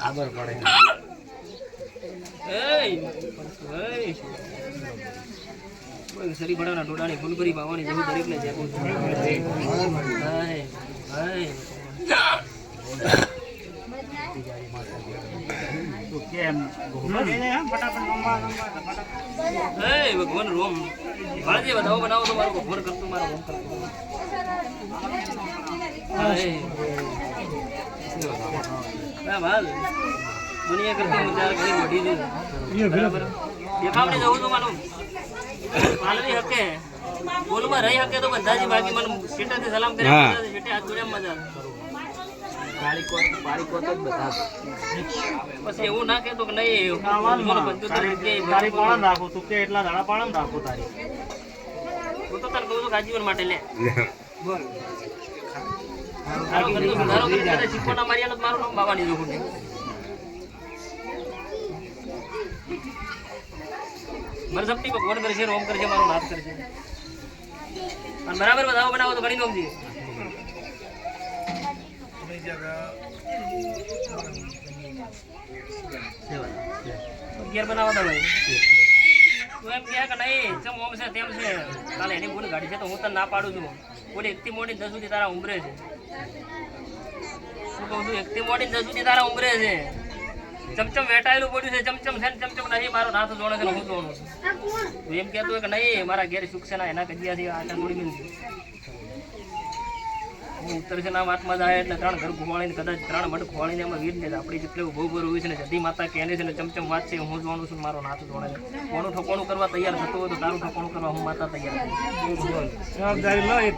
આબર પડે શરી બડાના ડોડાની ફૂલબરી પાવાની જેવું દરેક ને જાગું ભગવાન રોમ ભાજે વધાવો બનાવો તો મારો ભગવાન કરતો મારો રોમ કરતો દુનિયા કરતી હું ચાર ઘણી મોટી છું બરાબર દેખાવડે જવું તો માનું પાલવી હકે બોલમાં રહી હકે તો બધાજી બાકી મને શેટાથી સલામ કર્યા શેટે હાથ જોડ્યા મજા પછી એવું ના કહેતો કે નહીં રાખું તું કે એટલા દાડા પાડમ રાખું તારી હું તો તને કહું છું આજીવન માટે લે બોલ શીખવાના મારી મારું નામ બાવાની જોખું મારે સપટી ભગવાન કરે છે રોમ કરે છે મારો નાથ કરે છે અને બરાબર વધાવો બનાવો તો ઘણી નોમજી ઘેર બનાવતા હોય તું એમ કહે કે નહીં ચમ ઓમ છે તેમ છે કાલે એની ભૂલ ગાડી છે તો હું તને ના પાડું છું બોલે એકથી મોડી 10 સુધી તારા ઉમરે છે શું કહું છું એકથી મોડી 10 સુધી તારા ઉમરે છે ચમચમ વેટાયેલું પડ્યું છે ચમચમ છે ને ચમચમ નહીં મારો નાથ જોડે છે હું જોડું છું એમ કહેતો હોય કે નહીં મારા ઘેર સુખ છે ના એના કજિયાથી આટા જોડી મિલતી હું ઉત્તર છે ના વાતમાં જાય એટલે 3 ઘર ઘુમાડીને કદાચ 3 મઢ ખોવાડીને એમાં વીર ને આપણી જેટલે ઉભો ઉભો હોય છે ને જદી માતા કહે છે ને ચમચમ વાત છે હું જોવાનું છું મારો નાથ જોડે છે કોનું ઠોકોણું કરવા તૈયાર થતું હોય તો તારું ઠોકોણું કરવા હું માતા તૈયાર જવાબદારી લો એ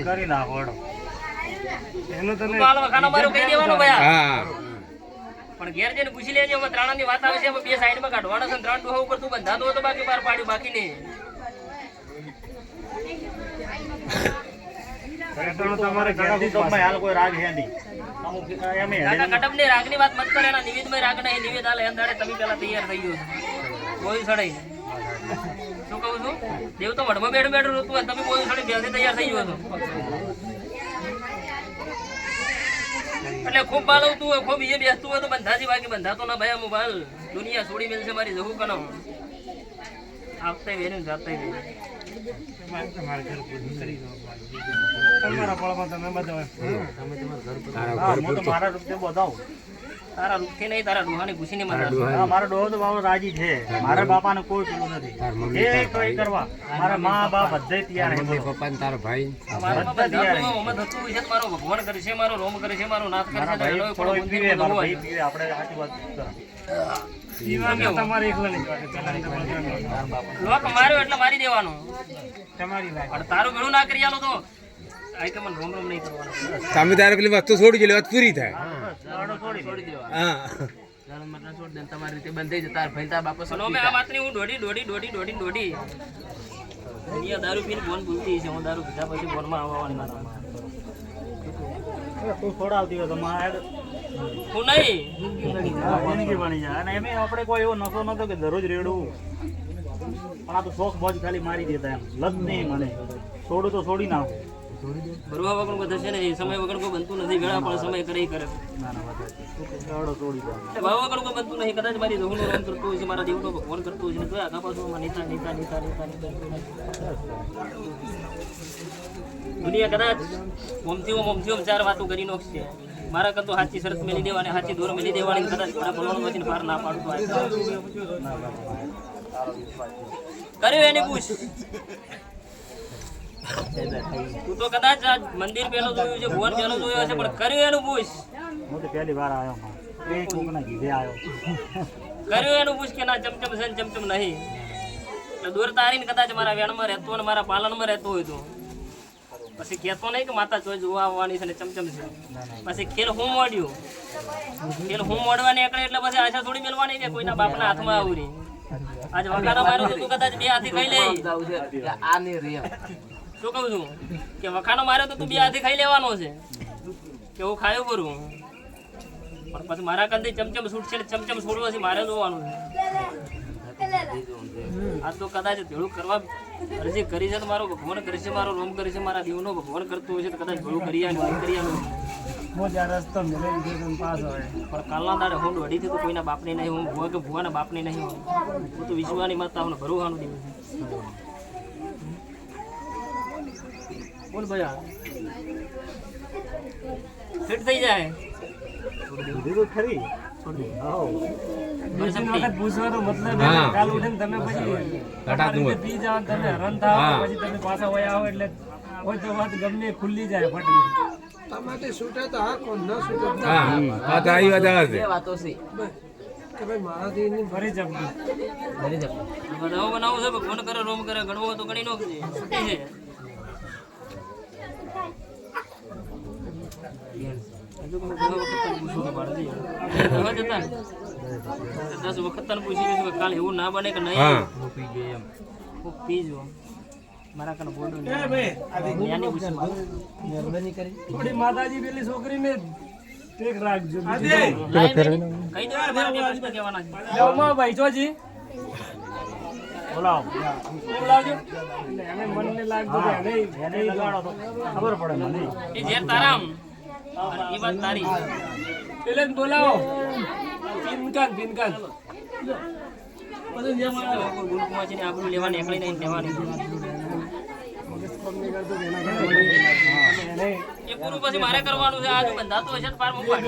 કરી નાખો એનું તને ખાના મારું કહી દેવાનું ભયા પણ ઘેર જઈને પૂછી લેજે હવે ત્રણની વાત આવે છે બે સાઈડમાં કાઢવાના છે 3 ડોહા ઉપર તું બંધાતો હતો બાકી બહાર પાડ્યું બાકી નહીં તમારે ઘરથી તો હાલ કોઈ રાગ હે નહીં કટપની રાગની વાત મત કરે એના નિવેદમાં રાગ નહીં નિવેદ હાલે એમ દાડે તમે પેલા તૈયાર થઈ ગયો કોઈ સડાઈ શું કહું છું દેવ તો વડમાં બેઠું બેઠું રોતું તમે કોઈ સડી પહેલથી તૈયાર થઈ ગયો છો એટલે ખૂબ બાળવતું હોય ખૂબ એ બેસતું હોય તો બંધાજી બાકી બંધાતો ના ભાઈ મોબાઈલ દુનિયા છોડી મેલશે મારી જવું કનો આપતે વેનું જાતે તમારા પળમાં તમે બધા હું તો મારા રૂપિયા બતાવું તારા રૂપથી નહીં તારા ડોહાની ઘૂસીની મારા મારો ડોહો તો બાબો રાજી છે મારા બાપાને કોઈ પેલું નથી એ કોઈ કરવા મારા મા બાપ બધે તૈયાર છે પપ્પા તારો ભાઈ મારો ભગવાન કરે છે મારો રોમ કરે છે મારો નાથ કરે છે આપણે સાચી વાત તમારે એકલા નહીં લોક માર્યો એટલે મારી દેવાનો તમારી વાત પણ તારું ઘણું ના કરી આલો તો આઈ કે મને રોમ રોમ નહીં કરવાનો તમે તારે પેલી વસ્તુ છોડી ગયેલી વાત પૂરી થાય છોડી દેવા હા છોડ દે તમારી રીતે બંધ થઈ જતા ભાઈ તાર બાપા સનો મે આ વાતની હું દોડી દુનિયા દારૂ પીને બોન બોલતી છે હું દારૂ પીધા પછી બોનમાં આવવાની મારા તું છોડાવતી હોય તો મારે હું નહીં જિંદગી બની જાય અને એમ આપણે કોઈ એવો નશો નતો કે દરરોજ રેડવું પણ આ તો શોખ મોજ ખાલી મારી દેતા એમ લત નહીં મને છોડું તો છોડી નાખું બરવા વગર બધા છે ને સમય વગર કોઈ બનતું નથી વેળા પણ સમય કરે કરે છોડી દો ભાવ વગર કોઈ બનતું નહીં કદાચ મારી રોહનો રોમ કરતો હોય છે મારા દેવનો ભગવાન કરતો હોય છે તો આગા પાછું નીતા દુનિયા કદાચ મોમથી 4 વાતો કરી નાખશે મારા કરતો સાચી શરત મેલી દેવાની સાચી દોર મેલી દેવાની કદાચ ઘણા બોલવાનું પછી પાર ના પાડું તો કર્યું એને પૂછ તું તો કદાચ મંદિર પેલો જોયું છે ભુવન પેલો જોયો છે પણ કર્યું એનું પૂછ હું તો પહેલી વાર આવ્યો એક કોકના ઘીરે આવ્યો કર્યું એનું પૂછ કે ના ચમચમ છે ચમચમ નહીં એટલે દૂર તારીને કદાચ મારા વેણમાં રહેતો અને મારા પાલનમાં રહેતો હોય તો પછી કહેતો નહીં કે માતા ચોઈ જોવા આવવાની છે ને ચમચમ છે પછી ખેલ હું મોડવાની એકડે એટલે પછી આશા થોડી મેળવાની કે કોઈના બાપના હાથમાં આવરી આજ વખાનો માર્યો તું કદાચ 2 હાથી ખાઈ લે આ નહીં રે શું કહું છું કે વખાનો માર્યો તો તું 2 હાથી ખાઈ લેવાનો છે કે હું ખાયો કરું પણ પછી મારા કંદે ચમચમ છૂટશે ને ચમચમ છોડવા છે મારે જોવાનું છે આ તો કદાચ ભેળું કરવા અરજી કરી છે તો મારો ભગવાન કરી છે, મારો રોમ કરી છે, મારા દેવનો ભગવાન કરતો હોય છે તો કદાચ ભેળું કરી આનું કરી આનું પણ કાલના દાડે હું દોઢીથી તો કોઈના બાપની નહીં, હું ભુવા કે ભુવાના બાપની નહીં હું તો વિશ્વાની માતા હું ભરવાનું દિવસ બોલ ભયા ફિટ થઈ જાય દીધું ખરી પૂછવાનો મતલબ કાલ ઉઠીને તમે પછી પી જાવ, તમે હરણ થાવ, પછી તમે પાછા વયા આવો એટલે કોઈ તો વાત ગમે ખુલ્લી જાય ફટલી. તમારે છૂટે તો હા, કોણ ન છૂટે તો હા વાત આવી વાત આવે છે. વાતો છે કે ભાઈ મારાથી એની ફરી જપી બનાવો બનાવો છે ભગવાન કરે રોમ કરે ગણવો તો ગણી નો છૂટી છે. હજુ કોઈ ઘણા વખત તને પૂછવું તો પાડે છે. હવે જતા ને 10 વખત તને પૂછી લઈશું કે કાલ એવું ના બને કે નહીં હા હું પીજો મારા કને બોલડો એ ભાઈ ન્યાની પૂછું થોડી માતાજી પેલી છોકરીને ટેક રાખજો. કઈ દેવાનું મારા બે પ્રશ્ન કહેવાના છે. લેવમાં ભાઈ જોજી બોલાવો બોલાવજો એટલે એને મનને લાગતું કે એને લગાડો તો ખબર પડે મને. એ જે તારામ અને એ વાત તારી પેલે જ બોલાવો પિનકાન ગુરુકુમારજીને આબરૂ લેવાની એકલી નહીં લેવાની એ પૂરું પછી મારે કરવાનું છે. આજુ બંધાતું હશે તો પાર મૂકવા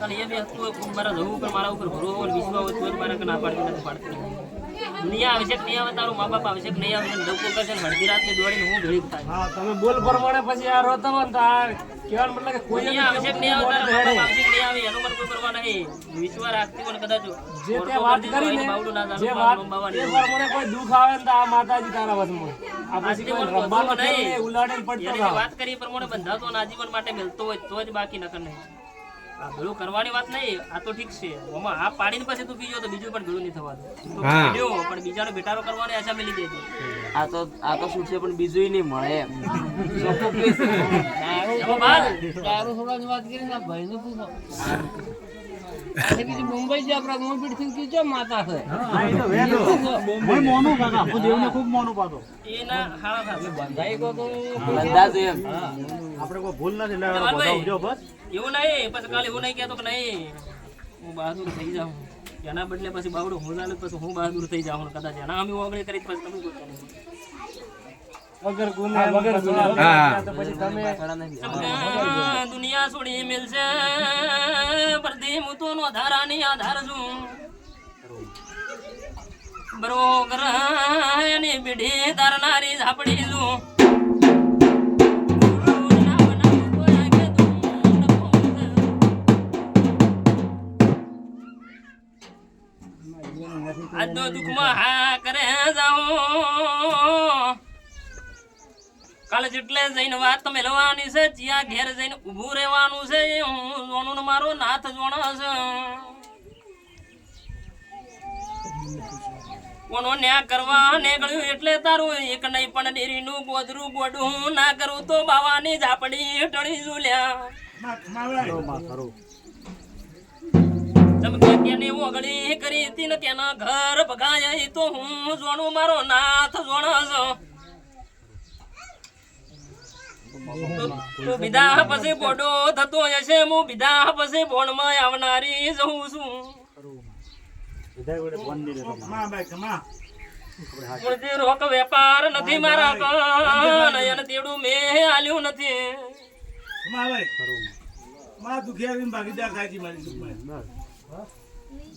અને એ બી હતું મારા જવું ઉપર મારા ઉપર ભરો હોય વિશ્વાસ હોય તો જ મારે ના પાડતી નથી પાડતી. દુનિયા આવશે કે નહીં આવે, તારું મા બાપ આવશે કે નહીં આવે, ધક્કો કરશે ને અડધી રાતની દોડીને હું ભેળી થાય. હા તમે બોલ પ્રમાણે પછી આ રોતો ને તો આ કહેવાનું મતલબ કે કોઈ દુનિયા આવશે કે નહીં આવે, તારા મા બાપ આવશે કે નહીં આવે એનું મને કોઈ પરવા નહીં. વિશ્વાસ રાખતી હોય ને કદાચ જે તે વાત કરી ને બાવડું ના જે વાત એ પ્રમાણે કોઈ દુઃખ આવે ને તો આ માતાજી તારા વસમાં આ પછી કોઈ રબ્બાનો નહીં ઉલાડે પડતો એની વાત કરી એ પ્રમાણે બંધાતો અને આજીવન માટે મિલતો હોય તો જ બાકી નકર નહીં. આ ભેળું કરવાની વાત નહીં, આ તો ઠીક છે. આમાં આ પાડીને પછી તું પીજો તો બીજું પણ ભેળું નહીં થવાનું. તું હા. પીજો પણ બીજાનો ભેટારો કરવાની આશા મેલી દેજો. આ તો છૂટશે પણ બીજું નહીં મળે એમ. એમાં બાદ દારૂ છોડવાની વાત કરી ને ભાઈ નું મુંબઈ જે આપડા મોપીટ થી કીધો માતા છે હા એ તો વેલો હું મોનું કાકા હું દેવને ખૂબ મોનું પાતો એના હાળા થશે. બંધાઈ ગયો તો બંધા છે એમ. આપણે કોઈ ભૂલ નથી એટલે બતાવજો બસ. એવું નહીં પછી કાલે એવું નહીં કહેતો કે નહીં હું બહાદુર થઈ જાઉં એના બદલે પછી બાવડું હું ચાલુ પછી હું બહાદુર થઈ જાઉં કદાચ એના અમે ઓગળી કરી પછી તમે કોઈ કરો. વગર ગુને વગર હા. તો પછી તમે દુનિયા છોડી મિલશે પરદી મુતો નો ધારાની આધાર છું બરોબર એની બીડી તારનારી ઝાપડી છું આજનો દુઃખમાં હા કરે જાઓ કાલે જેટલે જઈને વાત મેળવાની છે જ્યાં ઘેર જઈને ઊભું રહેવાનું છે હું જોનું ને મારો નાથ જોણા છે કોનો ન્યા કરવા નીકળ્યું એટલે તારું એક નહીં પણ ડેરીનું ગોદરું ગોડું ના કરું તો બાવાની ઝાપડી ટળી ઝૂલ્યા ચમકે ઓગળી કરી હતી ને તેના ઘર ભગાય તો હું જોણું મારો નાથ જોણા છો તું બીધા પછી બોડો થતો હશે હું બીધા પછી બોણમાં આવનારી જઉં છું મુરજી રોક વેપાર નથી મારા કન અને તેડું મેં આલ્યું નથી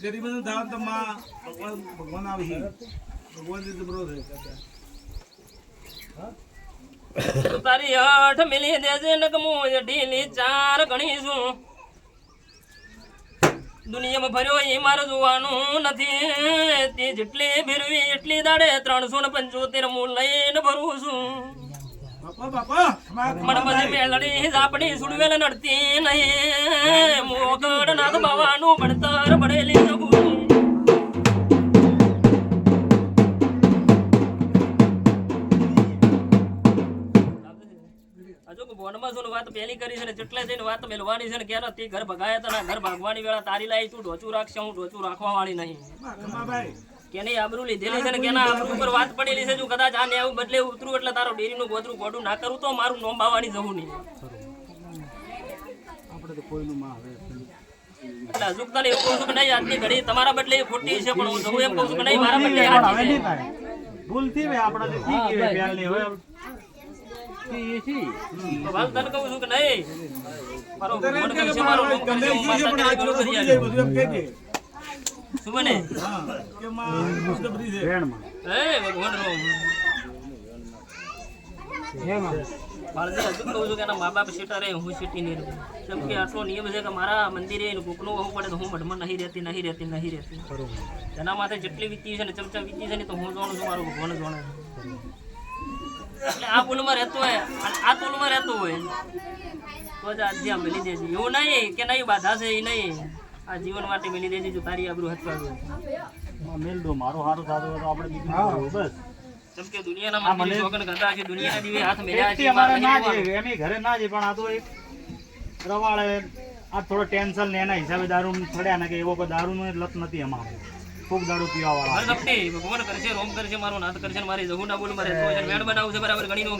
ગરીબોનું ધાવન તો માં ભગવાન આવી ભગવાન જબરો છે તું તારી હઠ મિલી દેજે નગમું ઢીલી ચાર ગણી છું દુનિયામાં ભર્યો એ મારે જોવાનું નથી તે જેટલી ભેરવી એટલી દાડે 375 હું લઈને ભરું છું મને પછી મેલડી ઝાપડી સુડવેલ નડતી નહીં મોગડ નાથ બાવાનું ભણતર ભણેલી જગું ગોનમાં છું ને વાત પહેલી કરી છે ને જેટલે જઈને વાત મેલવાની છે ને ક્યારે તે ઘર ભગાયા હતા ને ઘર ભાગવાની વેળા તારી લાવી તું ઢોચું રાખશે હું ઢોચું રાખવા વાળી નહીં ખમાભાઈ કેની આબરૂ લીધેલી છે ને કેના આબરૂ ઉપર વાત પડેલી છે જો કદાચ આ ને આવું બદલે ઉતરું એટલે તારો ડેરીનું ગોદરું ગોડું ના કરું તો મારું નોમ બાવાની જવું નહીં આપણે તો કોઈનું માં હવે એટલે હજુ તને એવું કહું છું કે નહીં આજની ઘડી તમારા બદલે એ ખોટી છે પણ હું જવું એમ કહું છું કે નહીં મારા બદલે પણ હવે સાચી નહીં છે. થાય ભૂલ થી ભાઈ આપણે તો ઠીક છે પ્યાલ નહીં હવે તો હાલ તને કહું છું કે નહીં મારો ભગવાન કરશે મારું નોમ કરશે હું માતા તારી બરોબર બધું યાદ બધું એમ કહેજે. શું બને હા કે માં મુશ્કેલ બધી છે ભેણમાં હે ભગવાન રોમ બાળજી હજુ કહું છું કે એના મા બાપ સીટા રહે હું સીટી નહીં રહું કેમ કે આટલો નિયમ છે કે મારા મંદિરે કોકનું વહુ પડે તો હું મઢમાં નહીં રહેતી એના માથે જેટલી વીતી છે ને ચમચા વીતી છે ને તો હું જાણું છું મારું ભગવાન જાણે છે. એટલે આ પુલમાં રહેતો હોય અને આ પુલમાં રહેતો હોય તો જ આજે આ મેલી દેજે એવું નહીં કે નહીં બાધા છે એ નહીં આ જીવન માટે મેલી દેજે જો તારી આબરૂ હચવા દો મેલ દો મારો હારું થતું હોય તો આપણે બીજું શું કરવું? બસ કેમ કે દુનિયાના મંદિર શોખન કરતા છે દુનિયાના દીવે હાથ મેલ્યા એકથી છે અમારે ના મારે જઈએ એમ ઘરે ના જઈએ પણ આ તો એક રવાળે આ થોડો ટેન્શન ને એના હિસાબે દારૂ પડ્યા ને કે એવો કોઈ દારૂ લત નથી અમારે ખૂબ દારૂ પીવા વાળા હર વખતે ભગવાન કરશે રોમ કરશે મારો નાથ કરશે ને મારી જહુ ના બોલ મારે રહેતો હોય છે વેણ બનાવું છે બરાબર ગણી નો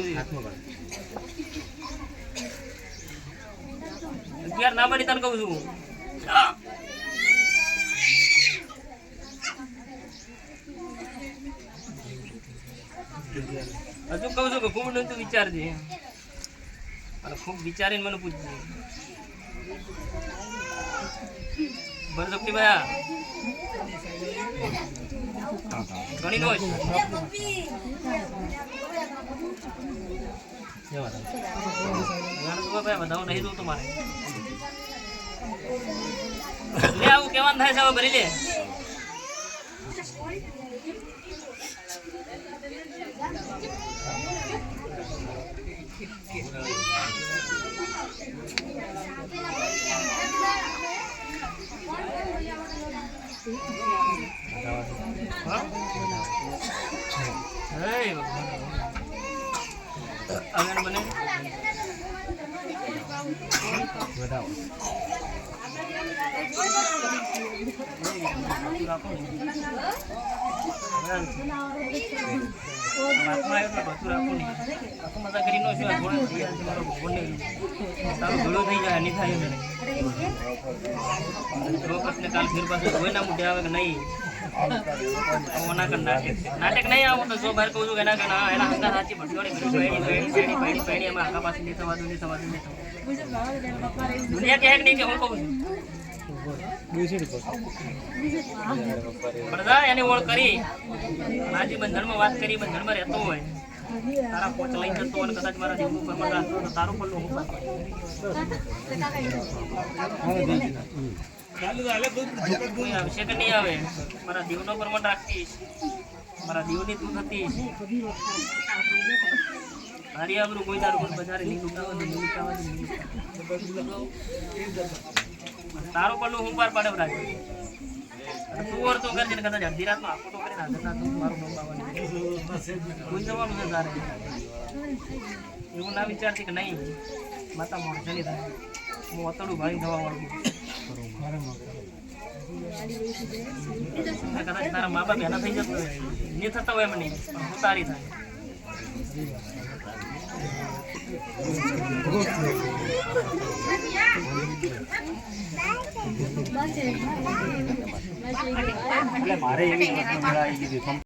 11 ના બની તને કહું છું હજુ કહું છું કે ખૂબ નું તું વિચારજે અને ખૂબ વિચારીને મને પૂછજે બરસકતી ભાઈ ઘણી નો વધાવો નહીં દઉં તમારે લે આવું કેવાનું થાય છે હવે ભરી લે આગળ બને કાલ ફેર પાછું કોઈ ના મોઢે આવે કે નહીં નાટક નહીં આવું તો જો બહાર કહું છું એના એના હંગા સાચી ભટકોડી એમાં આખા પાસે નહીં થવા દઉં દુનિયા કહે નહીં કે હું કહું છું પડદા એને ઓળ કરી આજે બંધનમાં વાત કરી બંધનમાં રહેતો હોય તારા પોચ લઈ જતો અને કદાચ મારા જીવ ઉપર મને રાખતો તો તારું પણ હું કોઈ આવશે કે નહીં આવે મારા દીવનો પ્રમાણ રાખતીશ મારા દીવની તું થતીશ તારી આબરૂ કોઈ તારું કોઈ બજારે નહીં લૂંટાવા તારું પણ હું પાર પાડે રાખે તું ઓર તો કરજે ને કદાચ અડધી રાતમાં આખો કરીને હાજર ના તું મારું નોમ આવવાનું કોઈ જવાનું છે તારે એવું ના વિચારતી કે નહીં માતા મોડશે નહીં થાય હું અતડું ભાઈ થવા વાળું કદાચ તારા મા બાપ એના થઈ જતો હોય નહીં થતા હોય મને પણ હું તારી થાય એટલે મારે એવી વસ્તુ આવી ગઈ